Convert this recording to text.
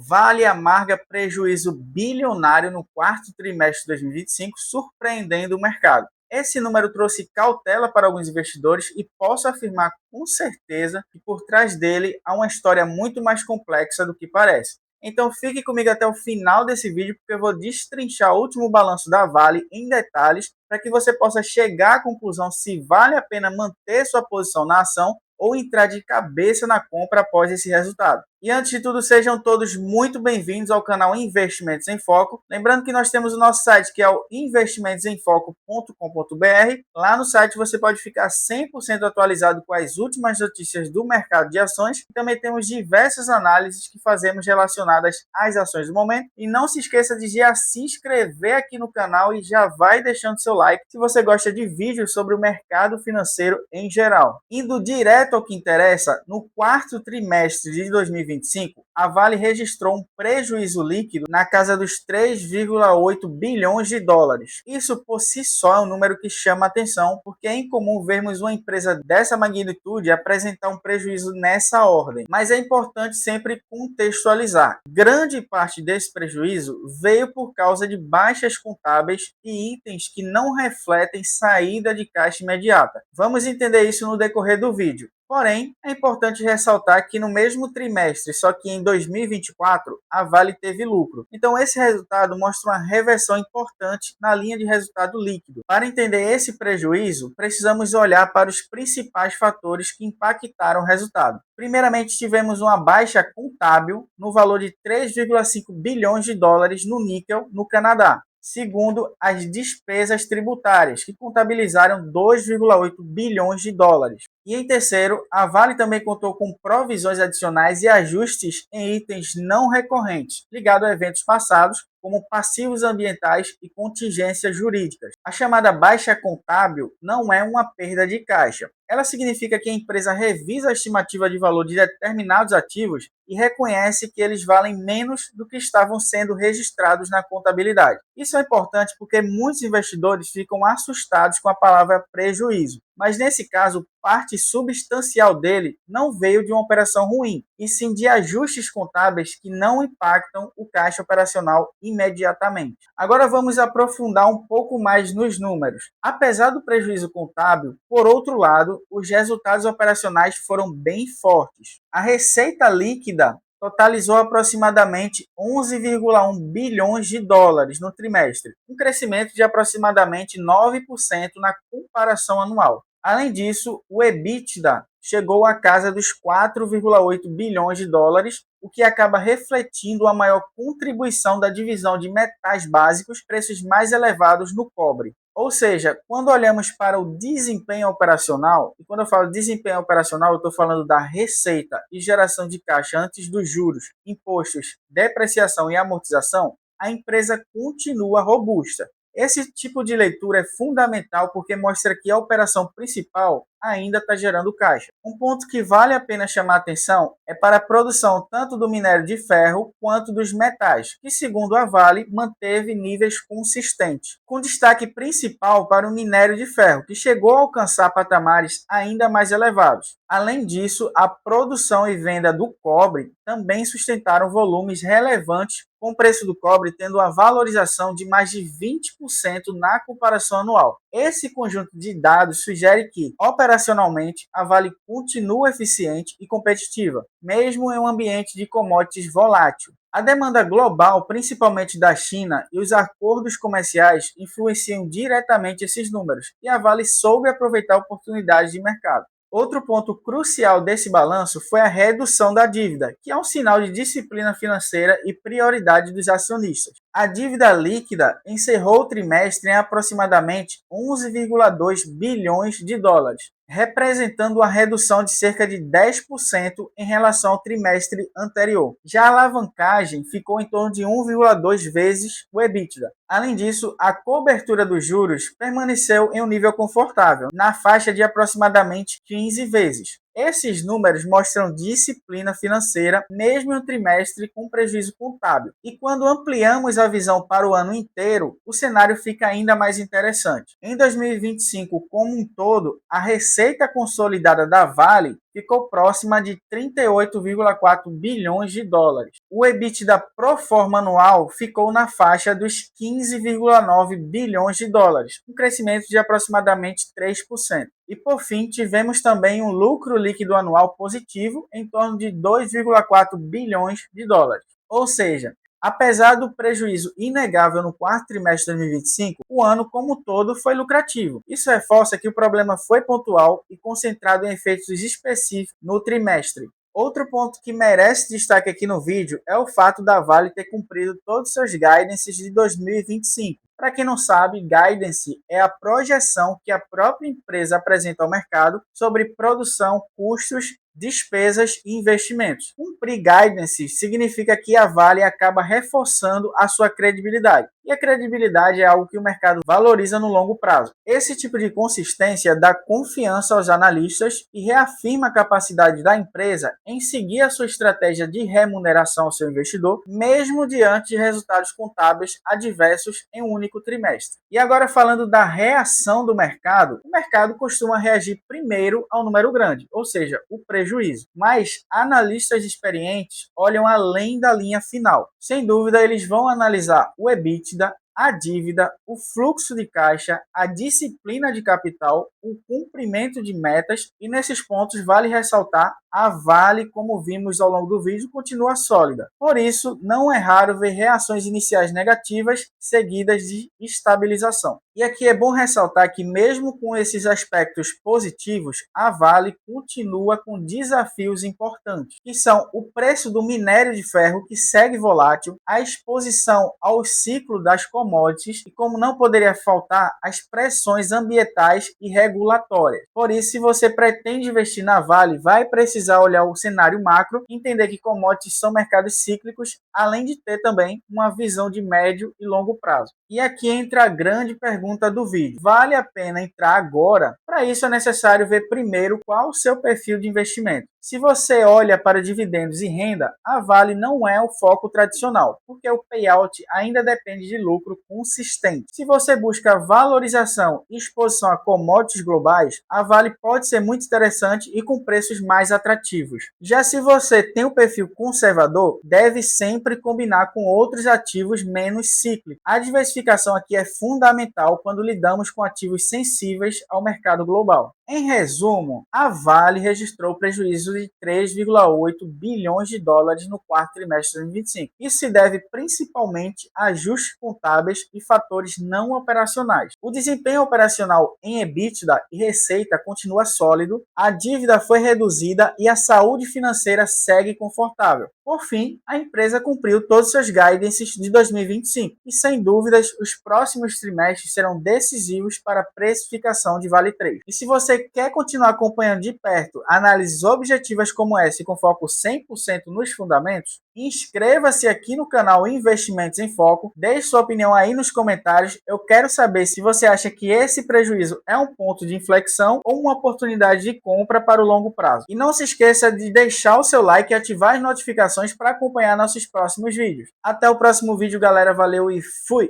Vale amarga prejuízo bilionário no quarto trimestre de 2025, surpreendendo o mercado. Esse número trouxe cautela para alguns investidores e posso afirmar com certeza que por trás dele há uma história muito mais complexa do que parece. Então fique comigo até o final desse vídeo, porque eu vou destrinchar o último balanço da Vale em detalhes para que você possa chegar à conclusão se vale a pena manter sua posição na ação ou entrar de cabeça na compra após esse resultado. E antes de tudo, sejam todos muito bem-vindos ao canal Investimentos em Foco. Lembrando que nós temos o nosso site, que é o investimentosemfoco.com.br. Lá no site você pode ficar 100% atualizado com as últimas notícias do mercado de ações. E também temos diversas análises que fazemos relacionadas às ações do momento. E não se esqueça de já se inscrever aqui no canal e já vai deixando seu like se você gosta de vídeos sobre o mercado financeiro em geral. Indo direto ao que interessa, no quarto trimestre de 2025, a Vale registrou um prejuízo líquido na casa dos 3,8 bilhões de dólares. Isso por si só é um número que chama atenção, porque é incomum vermos uma empresa dessa magnitude apresentar um prejuízo nessa ordem. Mas é importante sempre contextualizar. Grande parte desse prejuízo veio por causa de baixas contábeis e itens que não refletem saída de caixa imediata. Vamos entender isso no decorrer do vídeo. Porém, é importante ressaltar que no mesmo trimestre, só que em 2024, a Vale teve lucro. Então, esse resultado mostra uma reversão importante na linha de resultado líquido. Para entender esse prejuízo, precisamos olhar para os principais fatores que impactaram o resultado. Primeiramente, tivemos uma baixa contábil no valor de 3,5 bilhões de dólares no níquel, no Canadá. Segundo, as despesas tributárias, que contabilizaram 2,8 bilhões de dólares. E em terceiro, a Vale também contou com provisões adicionais e ajustes em itens não recorrentes, ligados a eventos passados, como passivos ambientais e contingências jurídicas. A chamada baixa contábil não é uma perda de caixa. Ela significa que a empresa revisa a estimativa de valor de determinados ativos e reconhece que eles valem menos do que estavam sendo registrados na contabilidade. Isso é importante porque muitos investidores ficam assustados com a palavra prejuízo. Mas nesse caso, parte substancial dele não veio de uma operação ruim, e sim de ajustes contábeis que não impactam o caixa operacional imediatamente. Agora vamos aprofundar um pouco mais nos números. Apesar do prejuízo contábil, por outro lado, os resultados operacionais foram bem fortes. A receita líquida totalizou aproximadamente 11,1 bilhões de dólares no trimestre, um crescimento de aproximadamente 9% na comparação anual. Além disso, o EBITDA chegou à casa dos 4,8 bilhões de dólares, o que acaba refletindo a maior contribuição da divisão de metais básicos, preços mais elevados no cobre. Ou seja, quando olhamos para o desempenho operacional, e quando eu falo desempenho operacional, eu estou falando da receita e geração de caixa antes dos juros, impostos, depreciação e amortização, a empresa continua robusta. Esse tipo de leitura é fundamental porque mostra que a operação principal ainda está gerando caixa. Um ponto que vale a pena chamar a atenção é para a produção tanto do minério de ferro quanto dos metais, que segundo a Vale manteve níveis consistentes, com destaque principal para o minério de ferro, que chegou a alcançar patamares ainda mais elevados. Além disso, a produção e venda do cobre também sustentaram volumes relevantes, com o preço do cobre tendo uma valorização de mais de 20% na comparação anual. Esse conjunto de dados sugere que, operacionalmente, a Vale continua eficiente e competitiva, mesmo em um ambiente de commodities volátil. A demanda global, principalmente da China, e os acordos comerciais influenciam diretamente esses números, e a Vale soube aproveitar oportunidades de mercado. Outro ponto crucial desse balanço foi a redução da dívida, que é um sinal de disciplina financeira e prioridade dos acionistas. A dívida líquida encerrou o trimestre em aproximadamente 11,2 bilhões de dólares, representando uma redução de cerca de 10% em relação ao trimestre anterior. Já a alavancagem ficou em torno de 1,2 vezes o EBITDA. Além disso, a cobertura dos juros permaneceu em um nível confortável, na faixa de aproximadamente 15 vezes. Esses números mostram disciplina financeira, mesmo em um trimestre com prejuízo contábil. E quando ampliamos a visão para o ano inteiro, o cenário fica ainda mais interessante. Em 2025, como um todo, a receita consolidada da Vale ficou próxima de 38,4 bilhões de dólares. O EBITDA pro forma anual ficou na faixa dos 15,9 bilhões de dólares, um crescimento de aproximadamente 3%. E por fim, tivemos também um lucro líquido anual positivo em torno de 2,4 bilhões de dólares. Ou seja, apesar do prejuízo inegável no quarto trimestre de 2025, o ano como um todo foi lucrativo. Isso reforça que o problema foi pontual e concentrado em efeitos específicos no trimestre. Outro ponto que merece destaque aqui no vídeo é o fato da Vale ter cumprido todos os seus guidances de 2025. Para quem não sabe, guidance é a projeção que a própria empresa apresenta ao mercado sobre produção, custos, despesas e investimentos. Cumprir guidance significa que a Vale acaba reforçando a sua credibilidade. E a credibilidade é algo que o mercado valoriza no longo prazo. Esse tipo de consistência dá confiança aos analistas e reafirma a capacidade da empresa em seguir a sua estratégia de remuneração ao seu investidor, mesmo diante de resultados contábeis adversos em um único trimestre. E agora falando da reação do mercado, o mercado costuma reagir primeiro ao número grande, ou seja, o prejuízo. Mas analistas experientes olham além da linha final. Sem dúvida, eles vão analisar o EBITDA, a dívida, o fluxo de caixa, a disciplina de capital, o cumprimento de metas, e nesses pontos vale ressaltar a Vale, como vimos ao longo do vídeo, continua sólida. Por isso, não é raro ver reações iniciais negativas seguidas de estabilização. E aqui é bom ressaltar que mesmo com esses aspectos positivos, a Vale continua com desafios importantes, que são o preço do minério de ferro, que segue volátil, a exposição ao ciclo das commodities e, como não poderia faltar, as pressões ambientais e regulatórias. Por isso, se você pretende investir na Vale, vai precisar olhar o cenário macro, entender que commodities são mercados cíclicos, além de ter também uma visão de médio e longo prazo. E aqui entra a grande pergunta do vídeo: vale a pena entrar agora? Para isso é necessário ver primeiro qual o seu perfil de investimento. Se você olha para dividendos e renda, a Vale não é o foco tradicional, porque o payout ainda depende de lucro consistente. Se você busca valorização e exposição a commodities globais, a Vale pode ser muito interessante e com preços mais atrativos. Já se você tem um perfil conservador, deve sempre combinar com outros ativos menos cíclicos. A diversificação aqui é fundamental quando lidamos com ativos sensíveis ao mercado global. Em resumo, a Vale registrou prejuízo de 3,8 bilhões de dólares no quarto trimestre de 2025. Isso se deve principalmente a ajustes contábeis e fatores não operacionais. O desempenho operacional em EBITDA e receita continua sólido, a dívida foi reduzida e a saúde financeira segue confortável. Por fim, a empresa cumpriu todos os seus guidances de 2025 e, sem dúvidas, os próximos trimestres serão decisivos para a precificação de Vale 3. E se você quer continuar acompanhando de perto análises objetivas como essa e com foco 100% nos fundamentos, inscreva-se aqui no canal Investimentos em Foco, deixe sua opinião aí nos comentários. Eu quero saber se você acha que esse prejuízo é um ponto de inflexão ou uma oportunidade de compra para o longo prazo. E não se esqueça de deixar o seu like e ativar as notificações para acompanhar nossos próximos vídeos. Até o próximo vídeo, galera. Valeu e fui!